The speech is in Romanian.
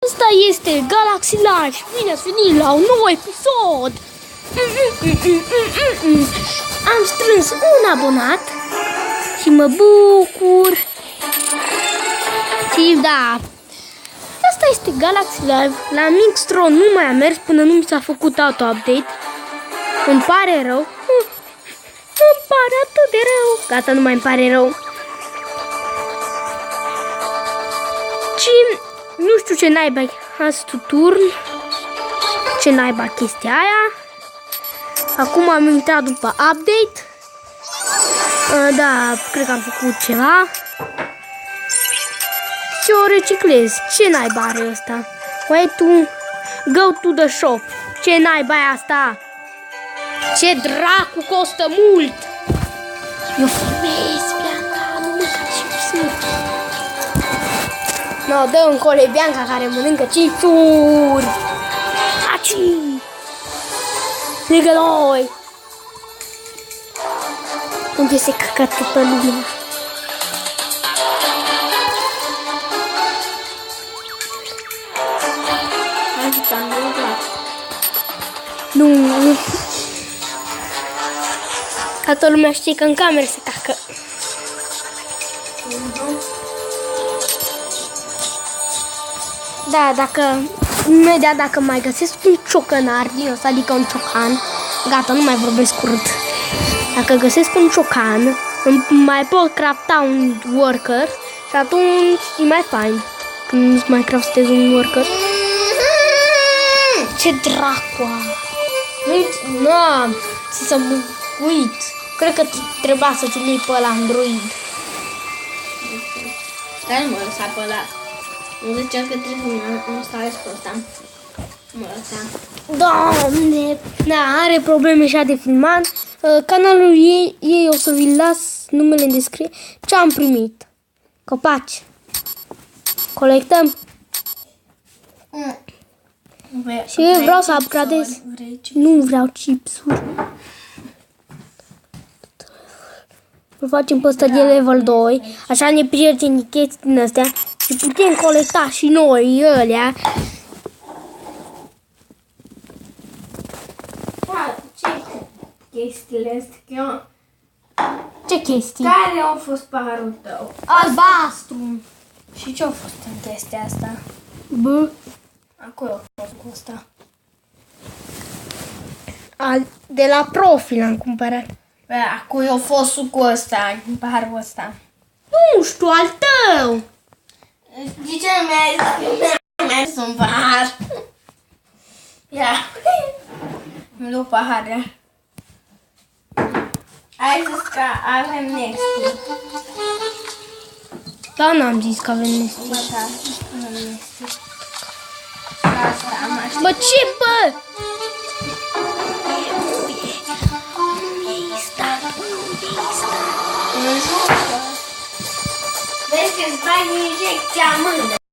Asta este Galaxy Live și bine ați venit la un nou episod. Am strâns un abonat și mă bucur. Și da, asta este Galaxy Live. La Mixtron nu mai am mers până nu mi s-a făcut auto-update. Îmi pare rău. Îmi pare atât de rău. Gata, nu mai îmi pare rău. Și nu știu ce naiba azi tu turn. Ce naiba chestia aia. Acum am intrat după update. Da, cred că am făcut ceva. Și o reciclez. Ce naiba are ăsta? Wait to go to the shop. Ce naiba e asta? Ce dracu costă mult. Eu filmez, Bianca, nu mâncă chipsuri. No, dă încolo Bianca care mănâncă chipsuri. Aci! Lângă noi! Unde se căcă toată lumea? Nu. Toată lumea știe că în cameră se cacă. Da, imediat dacă mai găsesc un ciocănar din ăsta, adică un ciocan, gata, nu mai vorbesc curând. Dacă găsesc un ciocan, mai pot crafta un worker și atunci e mai fain. Când nu mai craftez un worker. Ce dracu! Nu, să mă uit. Cred că trebuia să ți-l iei pe ăla Android. Stai, mă lăsa pe ăla. Nu zicea că trebuie să stai pe ăsta. Mă lăsa. Doamne! Da, are probleme și de filmat. Canalul ei o să vi-l las numele în descriere. Ce am primit? Copaci. Colectăm. Și eu vreau să upgradez. Nu vreau chipsuri. Îl facem pe ăsta de level 2. Așa ne pierdem chestii din astea. Și putem colecta și noi alea. Ce chestiile astea? Ce chestii? Care au fost paharul tău? Albastru. Și ce au fost în chestia asta? Bă. Acolo a fost cu ăsta. De la Profil am cumpărat. Bă, acolo a fost cu ăsta, în paharul ăsta. Nu știu, al tău. De ce mi-ai zis un pahar? Ia. Îmi dau pahare. Ai zis că avem Nexty. Da, n-am zis că avem Nexty. Bă, da, avem Nexty. Asta am așa. Bă, ce, bă? Vezi că îți bagi injecția în mână.